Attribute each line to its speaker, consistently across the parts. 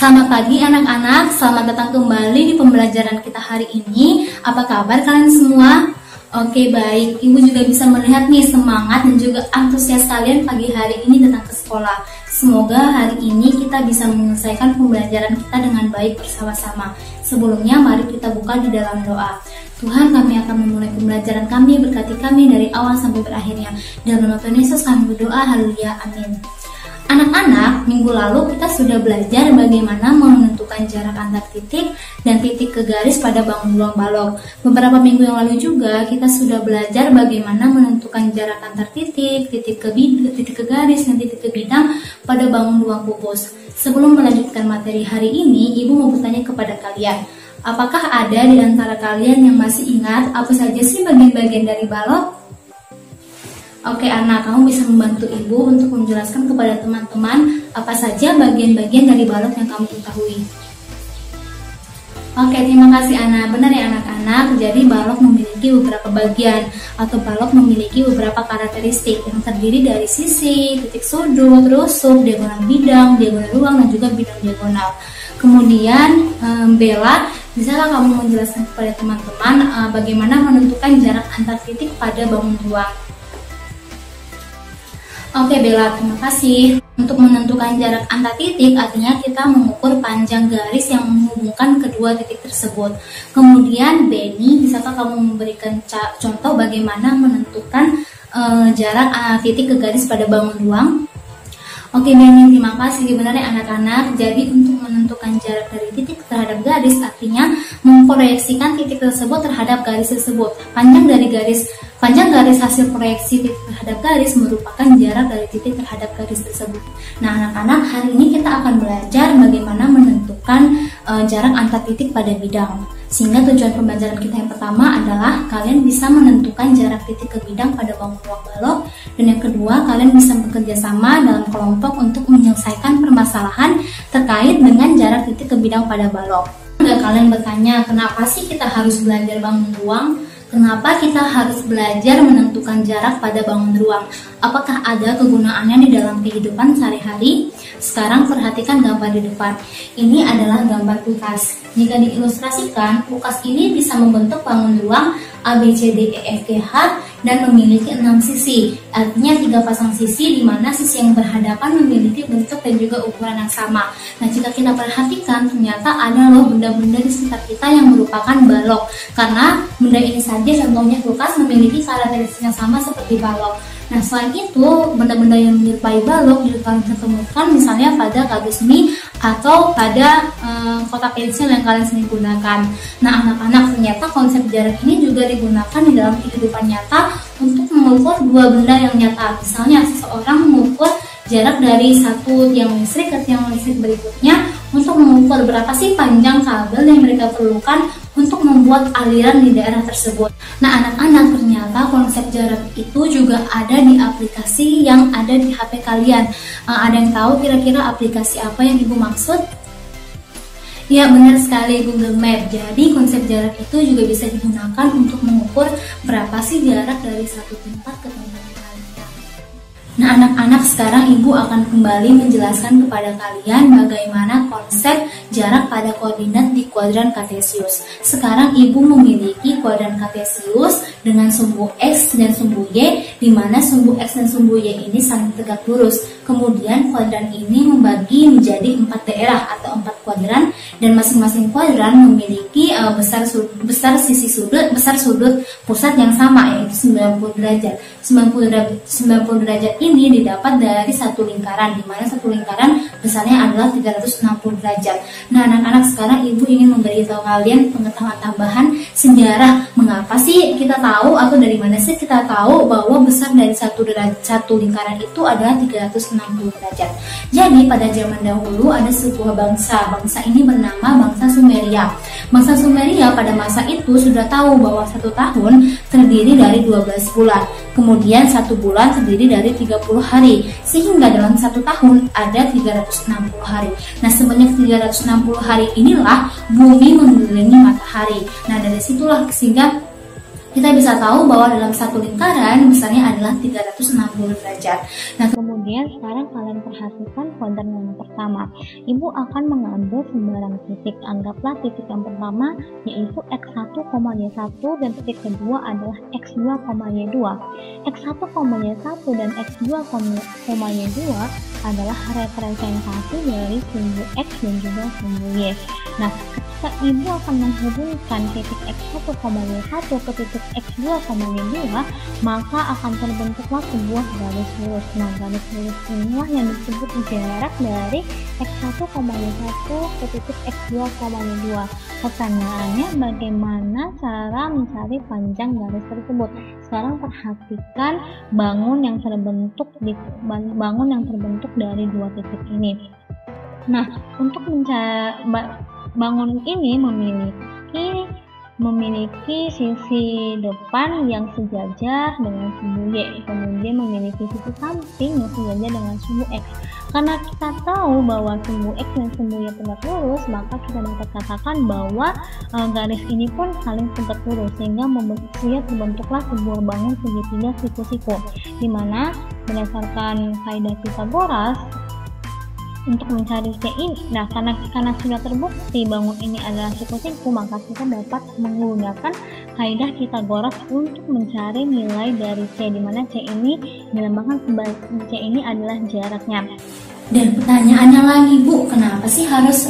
Speaker 1: Selamat pagi anak-anak, selamat datang kembali di pembelajaran kita hari ini. Apa kabar kalian semua? Oke, baik, Ibu juga bisa melihat nih semangat dan juga antusias kalian pagi hari ini datang ke sekolah. Semoga hari ini kita bisa menyelesaikan pembelajaran kita dengan baik bersama-sama. Sebelumnya mari kita buka di dalam doa. Tuhan, kami akan memulai pembelajaran kami, berkati kami dari awal sampai berakhirnya. Dalam nama Tuhan Yesus kami berdoa, haleluya, amin. Anak-anak, minggu lalu kita sudah belajar bagaimana menentukan jarak antar titik dan titik ke garis pada bangun ruang balok. Beberapa minggu yang lalu juga kita sudah belajar bagaimana menentukan jarak antar titik, titik ke garis, dan titik ke bidang pada bangun ruang pupus. Sebelum melanjutkan materi hari ini, Ibu mau bertanya kepada kalian, apakah ada di antara kalian yang masih ingat apa saja sih bagian-bagian dari balok? Oke anak, kamu bisa membantu ibu untuk menjelaskan kepada teman-teman apa saja bagian-bagian dari balok yang kamu ketahui. Oke, terima kasih Ana. Benar ya anak-anak, jadi balok memiliki beberapa bagian atau balok memiliki beberapa karakteristik yang terdiri dari sisi, titik sudut, rusuk, diagonal bidang, diagonal ruang, dan juga bidang diagonal. Kemudian Bella, bisakah kamu menjelaskan kepada teman-teman bagaimana menentukan jarak antar titik pada bangun ruang? Oke Bella, terima kasih. Untuk menentukan jarak antar titik, artinya kita mengukur panjang garis yang menghubungkan kedua titik tersebut. Kemudian Benny, bisakah kamu memberikan contoh bagaimana menentukan jarak titik ke garis pada bangun ruang? Oke Benny, terima kasih. Sebenarnya anak-anak, jadi untuk menentukan jarak dari titik terhadap garis, artinya memproyeksikan titik tersebut terhadap garis tersebut. Panjang garis hasil proyeksi titik terhadap garis merupakan jarak dari titik terhadap garis tersebut. Nah anak-anak, hari ini kita akan belajar bagaimana menentukan jarak antar titik pada bidang. Sehingga tujuan pembelajaran kita yang pertama adalah kalian bisa menentukan jarak titik ke bidang pada bangun ruang balok. Dan yang kedua, kalian bisa bekerja sama dalam kelompok untuk menyelesaikan permasalahan terkait dengan jarak titik ke bidang pada balok. Jika kalian bertanya, kenapa sih kita harus belajar bangun ruang? Kenapa kita harus belajar menentukan jarak pada bangun ruang? Apakah ada kegunaannya di dalam kehidupan sehari-hari? Sekarang perhatikan gambar di depan. Ini adalah gambar kulkas. Jika diilustrasikan, kulkas ini bisa membentuk bangun ruang A, B, C, D, E, F, G, H dan memiliki 6 sisi. Artinya 3 pasang sisi di mana sisi yang berhadapan memiliki bentuk dan juga ukuran yang sama. Nah, jika kita perhatikan, ternyata ada loh benda-benda di sekitar kita yang merupakan balok. Karena benda ini saja, contohnya kulkas, memiliki karakteristik yang sama seperti balok. Nah, selain itu, benda-benda yang menyerupai balok juga kalian ketemukan misalnya pada kardus mie atau pada kotak pensil yang kalian sering gunakan. Nah, anak-anak, ternyata konsep jarak ini juga digunakan di dalam kehidupan nyata untuk mengukur dua benda yang nyata. Misalnya, seseorang mengukur jarak dari satu tiang listrik ke tiang listrik berikutnya untuk mengukur berapa sih panjang kabel yang mereka perlukan untuk membuat aliran di daerah tersebut. Nah anak-anak, ternyata konsep jarak itu juga ada di aplikasi yang ada di HP kalian. Ada yang tahu kira-kira aplikasi apa yang Ibu maksud? Ya, benar sekali, Google Map. Jadi konsep jarak itu juga bisa digunakan untuk mengukur berapa sih jarak dari satu tempat ke tempat lain. Nah anak-anak, sekarang Ibu akan kembali menjelaskan kepada kalian bagaimana konsep jarak pada koordinat di kuadran kartesius. Sekarang Ibu memiliki kuadran kartesius dengan sumbu X dan sumbu Y, di mana sumbu X dan sumbu Y ini saling tegak lurus. Kemudian kuadran ini membagi menjadi 4 daerah atau 4 kuadran, dan masing-masing kuadran memiliki besar sudut pusat yang sama, yaitu 90 derajat. 90 derajat ini didapat dari satu lingkaran, di mana satu lingkaran besarnya adalah 360 derajat. Nah anak-anak, sekarang Ibu ingin memberitahu kalian pengetahuan tambahan sejarah. Mengapa sih kita tahu, atau dari mana sih kita tahu bahwa besar dari satu lingkaran itu adalah 360 derajat? Jadi pada zaman dahulu ada sebuah bangsa. Bangsa ini bernama bangsa Sumeria. Bangsa Sumeria pada masa itu sudah tahu bahwa satu tahun terdiri dari 12 bulan. Kemudian satu bulan terdiri dari 30 hari, sehingga dalam satu tahun ada 360 hari. Nah, sebanyak 360 hari inilah bumi mengelilingi matahari. Nah, dari situlah sehingga kita bisa tahu bahwa dalam satu lingkaran besarnya adalah 360 derajat. Nah, kemudian Kemudian sekarang kalian perhatikan kuadran yang pertama. Ibu akan mengambil sembarang titik. Anggaplah titik yang pertama yaitu x1, y1 dan titik kedua adalah x2, y2. x1, y1 dan x2, y2 adalah representasi dari sumbu x dan juga sumbu y. Nah, ketika ibu akan menghubungkan titik x1, y1 ke titik x2, y2, maka akan terbentuklah sebuah garis lurus. Nah, garis lurus inilah yang disebut jarak dari x1, y1 ke titik x2, y2. Pertanyaannya, bagaimana cara mencari panjang garis tersebut? Sekarang perhatikan bangun yang terbentuk dari dua titik ini. Nah, untuk mencari bangun ini memiliki sisi depan yang sejajar dengan sumbu y, kemudian memiliki sisi samping yang sejajar dengan sumbu x. Karena kita tahu bahwa sumbu x dan sumbu y tegak lurus, maka kita dapat katakan bahwa garis ini pun saling tegak lurus, sehingga terbentuklah sebuah bangun segitiga siku-siku, di mana berdasarkan kaidah Pythagoras untuk mencari C ini. Nah, karena sudah terbukti bangun ini adalah siku-siku, maka kita dapat menggunakan kaidah Pythagoras untuk mencari nilai dari C, di mana C ini dilambangkan sebagai C ini adalah jaraknya.
Speaker 2: Dan pertanyaannya lagi, Bu, kenapa sih harus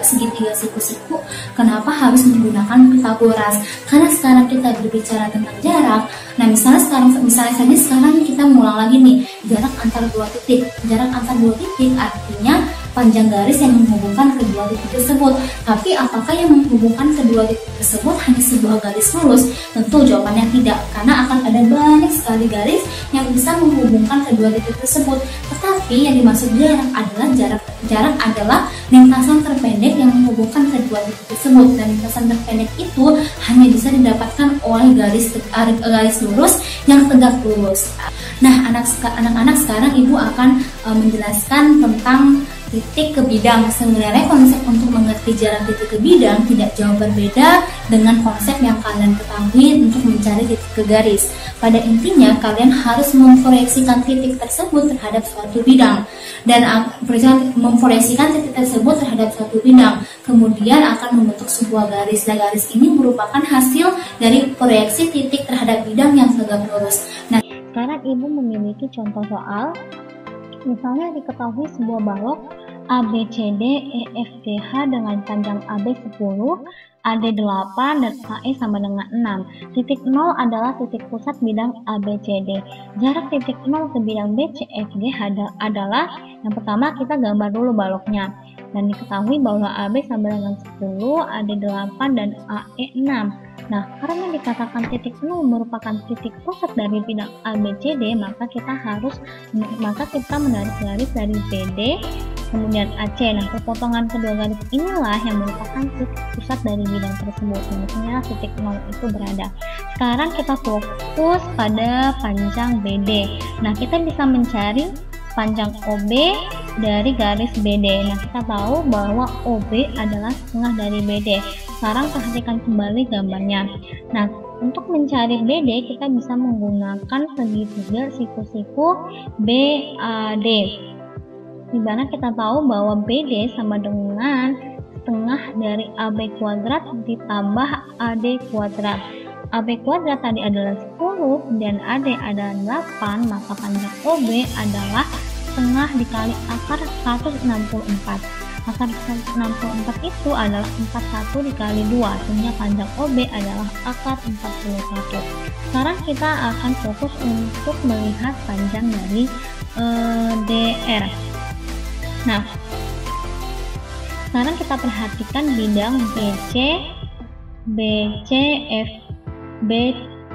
Speaker 2: segitiga siku-siku? Kenapa harus menggunakan Pythagoras? Karena sekarang kita berbicara tentang jarak. Nah, misalnya saja sekarang kita mengulang lagi nih, jarak antar dua titik. Jarak antar dua titik artinya panjang garis yang menghubungkan kedua titik tersebut. Tapi apakah yang menghubungkan kedua titik tersebut hanya sebuah garis lurus? Tentu jawabannya tidak, karena akan ada banyak sekali garis yang bisa menghubungkan kedua titik tersebut. Tetapi yang dimaksud jarak adalah lintasan terpendek yang menghubungkan kedua titik tersebut, dan lintasan terpendek itu hanya bisa didapatkan oleh garis lurus yang tegak lurus. Nah, anak-anak sekarang ibu akan menjelaskan tentang titik ke bidang. Sebenarnya konsep untuk mengerti jarak titik ke bidang tidak jauh berbeda dengan konsep yang kalian ketahui untuk mencari titik ke garis. Pada intinya, kalian harus memproyeksikan titik tersebut terhadap suatu bidang, dan memproyeksikan titik tersebut terhadap suatu bidang, kemudian akan membentuk sebuah garis. Dan garis ini merupakan hasil dari proyeksi titik terhadap bidang yang tegak lurus. Nah,
Speaker 1: sekarang ibu memiliki contoh soal. Misalnya diketahui sebuah balok ABCD EFGH dengan panjang AB 10, AD 8, dan AE sama dengan 6. Titik 0 adalah titik pusat bidang ABCD. Jarak titik 0 ke bidang BCFG adalah, yang pertama kita gambar dulu baloknya. Dan diketahui bahwa AB sama dengan 10, AD 8, dan AE 6. Nah, karena dikatakan titik 0 merupakan titik pusat dari bidang ABCD, maka kita menarik garis dari BD kemudian AC. Nah, perpotongan kedua garis inilah yang merupakan titik pusat dari bidang tersebut. Maksudnya titik 0 itu berada. Sekarang kita fokus pada panjang BD. Nah, kita bisa mencari panjang OB dari garis BD. Nah, kita tahu bahwa OB adalah setengah dari BD. Sekarang perhatikan kembali gambarnya. Nah, untuk mencari BD kita bisa menggunakan segitiga siku-siku BAD, di mana kita tahu bahwa BD sama dengan setengah dari AB kuadrat ditambah AD kuadrat. AB kuadrat tadi adalah 10 dan AD adalah 8, maka panjang OB adalah setengah dikali akar 164. Akar 164 itu adalah 41 dikali 2, sehingga panjang OB adalah akar 41. Sekarang kita akan fokus untuk melihat panjang dari DR. Nah, sekarang kita perhatikan bidang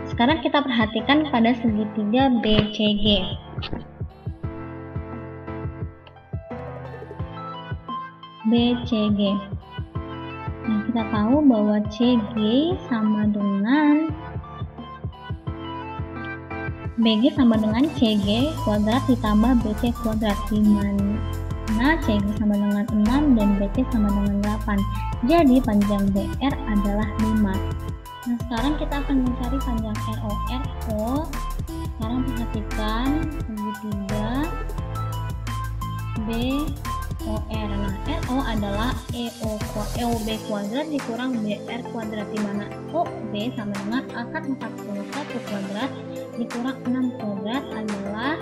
Speaker 1: sekarang kita perhatikan pada segitiga BCG. Nah, kita tahu bahwa CG sama dengan BG sama dengan CG kuadrat ditambah BC kuadrat, di mana CG sama dengan 6 dan BC sama dengan 8. Jadi panjang BR adalah 5. Nah, sekarang kita akan mencari panjang RO. Sekarang perhatikan 3 BOR. Nah, RO adalah EOB kuadrat dikurang BR kuadrat, di mana OB sama dengan akar 41 kuadrat dikurang 6 kuadrat adalah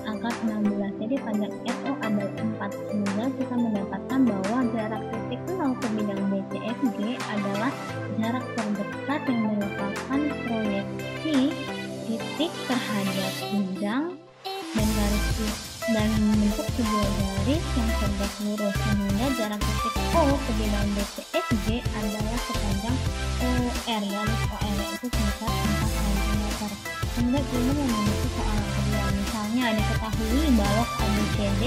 Speaker 1: akar 16. Jadi panjang RO adalah 4, sehingga kita mendapatkan bahwa jarak titik 0 ke bidang BCFG adalah jarak terdekat yang merupakan proyeksi titik terhadap bidang dan garis dan membentuk sebuah garis yang tegak lurus, sehingga jarak titik O ke bidang BCFG adalah sepanjang OR, garis OR yaitu sebesar 4 cm. Kemudian ini memiliki soal kedua, misalnya diketahui balok ABCD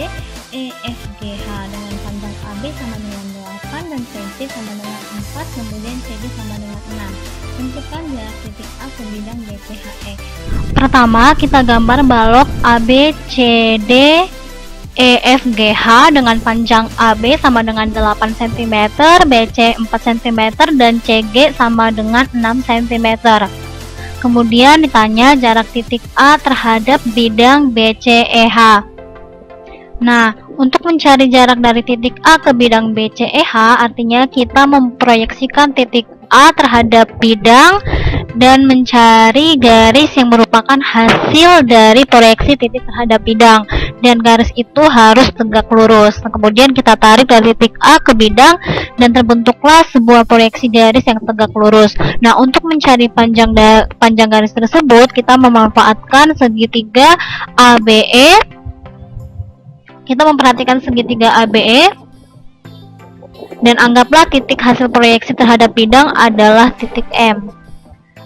Speaker 1: EFGH dengan panjang AB sama dengan 8 dan CC sama dengan 4, kemudian CD sama dengan 6. Tentukan jarak titik A ke bidang BCHE. Pertama, kita gambar balok ABCD EFGH dengan panjang AB sama dengan 8 cm, BC 4 cm, dan CG sama dengan 6 cm. Kemudian ditanya jarak titik A terhadap bidang BCEH. Nah, untuk mencari jarak dari titik A ke bidang BCEH, artinya kita memproyeksikan titik A terhadap bidang dan mencari garis yang merupakan hasil dari proyeksi titik terhadap bidang, dan garis itu harus tegak lurus. Nah, kemudian kita tarik dari titik A ke bidang dan terbentuklah sebuah proyeksi garis yang tegak lurus. Nah, untuk mencari panjang garis tersebut, kita memanfaatkan segitiga ABE. Kita memperhatikan segitiga ABE dan anggaplah titik hasil proyeksi terhadap bidang adalah titik M.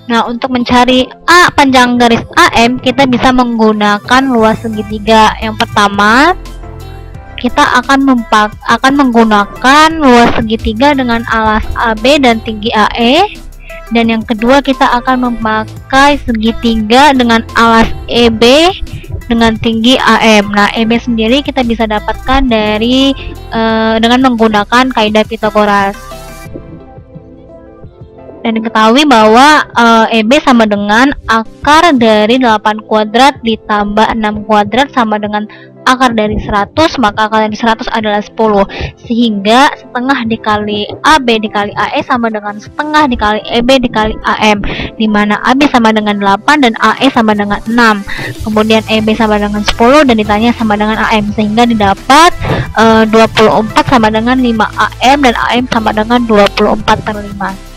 Speaker 1: Nah, untuk mencari panjang garis AM, kita bisa menggunakan luas segitiga. Yang pertama, kita akan menggunakan luas segitiga dengan alas AB dan tinggi AE. Dan yang kedua, kita akan memakai segitiga dengan alas EB dengan tinggi AM. Nah, EB sendiri kita bisa dapatkan dari dengan menggunakan kaidah Pythagoras. Dan diketahui bahwa EB sama dengan akar dari 8 kuadrat ditambah 6 kuadrat sama dengan akar dari 100, maka akar dari 100 adalah 10. Sehingga setengah dikali AB dikali AE sama dengan setengah dikali EB dikali AM, dimana AB sama dengan 8 dan AE sama dengan 6. Kemudian EB sama dengan 10 dan ditanya sama dengan AM, sehingga didapat 24 sama dengan 5 AM dan AM sama dengan 24/5.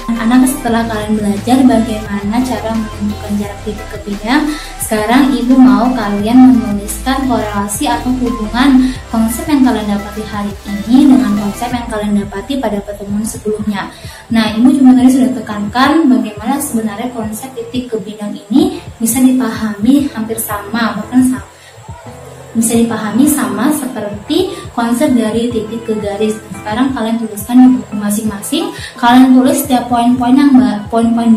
Speaker 2: Anak, setelah kalian belajar bagaimana cara menentukan jarak titik ke bidang, sekarang ibu mau kalian menuliskan korelasi atau hubungan konsep yang kalian dapati hari ini dengan konsep yang kalian dapati pada pertemuan sebelumnya. Nah, ibu juga tadi sudah tekankan bagaimana sebenarnya konsep titik ke bidang ini bisa dipahami hampir sama, bahkan bisa dipahami sama seperti konsep dari titik ke garis. Sekarang kalian tuliskan di buku masing-masing. Kalian tulis setiap poin-poin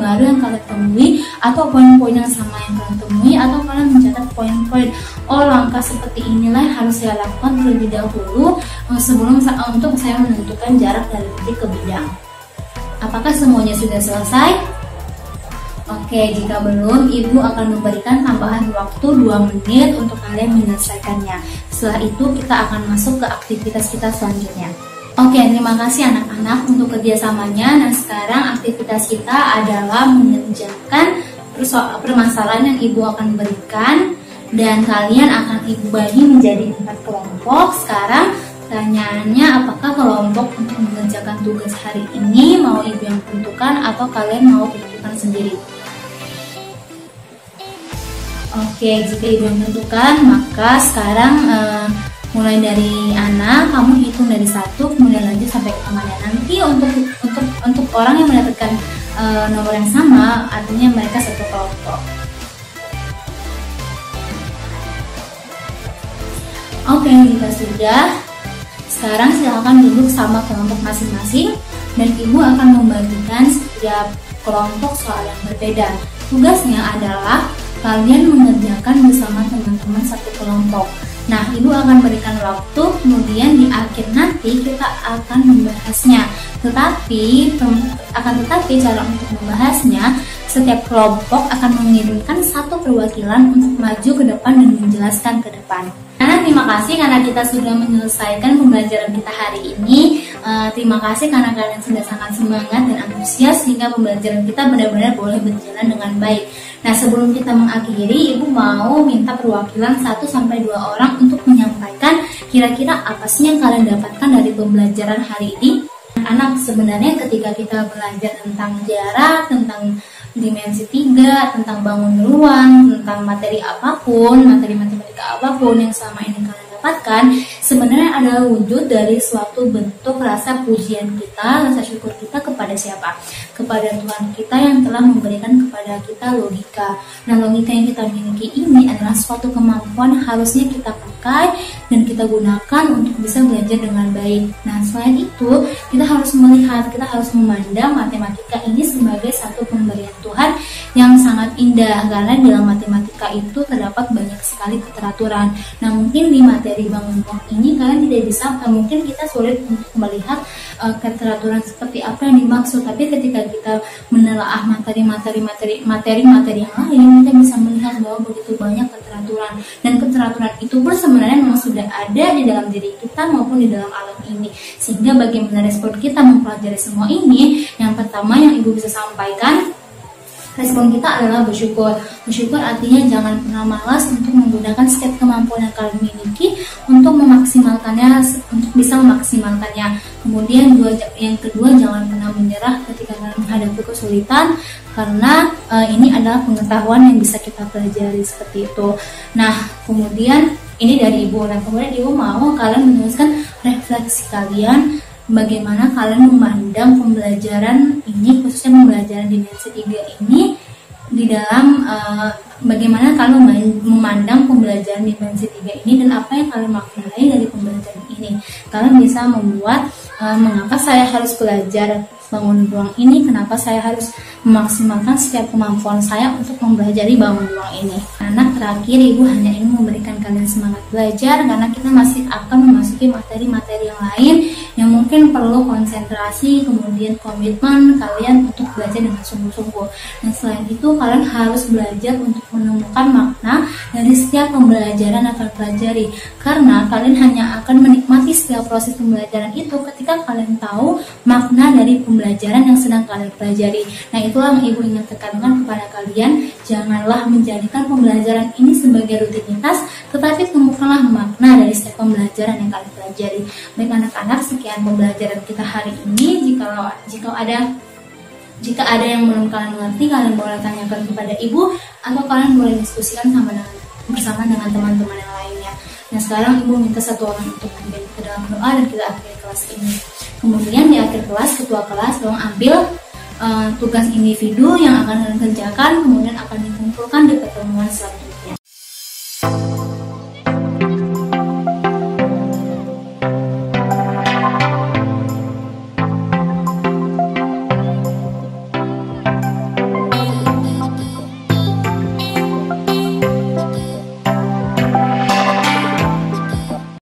Speaker 2: baru yang kalian temui, atau poin-poin yang sama yang kalian temui, atau kalian mencatat poin-poin. Oh, langkah seperti inilah yang harus saya lakukan terlebih dahulu sebelum untuk saya menentukan jarak dari titik ke bidang. Apakah semuanya sudah selesai? Oke, jika belum, ibu akan memberikan tambahan waktu 2 menit untuk kalian menyelesaikannya. Setelah itu kita akan masuk ke aktivitas kita selanjutnya. Oke, terima kasih anak-anak untuk kerjasamanya. Nah, sekarang aktivitas kita adalah mengerjakan permasalahan yang ibu akan berikan, dan kalian akan ibu bagi menjadi 4 kelompok. Sekarang pertanyaannya, apakah kelompok untuk mengerjakan tugas hari ini mau ibu yang tentukan atau kalian mau tentukan sendiri? Oke, jika ibu yang tentukan, maka sekarang mulai dari anak, kamu hitung dari 1, kemudian lanjut sampai ke temannya. Nanti untuk orang yang mendapatkan nomor yang sama, artinya mereka satu kelompok. Oke, jika sudah, sekarang silakan duduk sama kelompok masing-masing, dan ibu akan membagikan setiap kelompok soal yang berbeda. Tugasnya adalah kalian mengerjakan bersama teman-teman satu kelompok. Nah, ibu akan berikan waktu, kemudian di akhir nanti kita akan membahasnya. Tetapi cara untuk membahasnya,
Speaker 1: setiap kelompok akan mengirimkan satu perwakilan untuk maju ke depan dan menjelaskan ke depan. Nah, terima kasih karena kita sudah menyelesaikan pembelajaran kita hari ini. Terima kasih karena kalian sudah sangat semangat dan antusias sehingga pembelajaran kita benar-benar boleh berjalan dengan baik. Nah, sebelum kita mengakhiri, Ibu mau minta perwakilan 1-2 orang untuk menyampaikan kira-kira apa sih yang kalian dapatkan dari pembelajaran hari ini. Anak, sebenarnya ketika kita belajar tentang jarak, tentang dimensi 3, tentang bangun ruang, tentang materi apapun, materi matematika apapun yang selama ini kalian dapatkan, sebenarnya adalah wujud dari suatu bentuk rasa pujian kita, rasa syukur kita kepada siapa? Kepada Tuhan kita yang telah memberikan kepada kita logika. Nah, logika yang kita miliki ini adalah suatu kemampuan harusnya kita pakai dan kita gunakan untuk bisa belajar dengan baik. Nah, selain itu, kita harus melihat, kita harus memandang matematika ini sebagai satu pemberian Tuhan yang sangat indah, karena dalam matematika itu terdapat banyak sekali keteraturan. Nah, mungkin di materi bangun ruang ini kalian tidak bisa, mungkin kita sulit untuk melihat keteraturan seperti apa yang dimaksud, tapi ketika kita menelaah materi yang lain, kita bisa melihat bahwa begitu banyak keteraturan, dan keteraturan itu pun sebenarnya memang sudah ada di dalam diri kita maupun di dalam alam ini. Sehingga bagaimana respon kita mempelajari semua ini, yang pertama yang Ibu bisa sampaikan, respon kita adalah bersyukur. Bersyukur artinya jangan pernah malas untuk menggunakan setiap kemampuan yang kalian miliki untuk memaksimalkannya, untuk bisa memaksimalkannya. Kemudian yang kedua, jangan pernah menyerah ketika kalian menghadapi kesulitan, karena ini adalah pengetahuan yang bisa kita pelajari seperti itu. Nah, kemudian ini dari Ibu. Nah, kemudian Ibu mau kalian menuliskan refleksi kalian, bagaimana kalian memandang pembelajaran ini, khususnya pembelajaran dimensi 3 ini di dalam bagaimana kalian memandang pembelajaran dimensi 3 ini dan apa yang kalian maknai dari pembelajaran ini. Kalian bisa membuat mengapa saya harus belajar bangun ruang ini, kenapa saya harus memaksimalkan setiap kemampuan saya untuk mempelajari bangun ruang ini. Anak, terakhir Ibu hanya ingin memberikan kalian semangat belajar, karena kita masih akan memasuki materi-materi yang lain yang mungkin perlu konsentrasi, kemudian komitmen kalian untuk belajar dengan sungguh-sungguh. Dan selain itu, kalian harus belajar untuk menemukan makna dari setiap pembelajaran yang kalian pelajari, karena kalian hanya akan menikmati setiap proses pembelajaran itu ketika kalian tahu makna dari pembelajaran yang sedang kalian pelajari. Nah, itulah yang Ibu ingin tekankan kepada kalian, janganlah menjadikan pembelajaran ini sebagai rutinitas, tetapi temukanlah makna dari setiap pembelajaran yang kalian pelajari. Baik anak-anak, sekian pembelajaran kita hari ini. Jika ada yang belum kalian mengerti, kalian boleh tanyakan kepada Ibu, atau kalian boleh diskusikan bersama dengan teman-teman yang lainnya. Nah, sekarang Ibu minta satu orang untuk ambil ke dalam doa dan kita akhiri kelas ini. Kemudian di akhir kelas, ketua kelas tolong ambil tugas individu yang akan kalian kerjakan, kemudian akan dikumpulkan di pertemuan selanjutnya.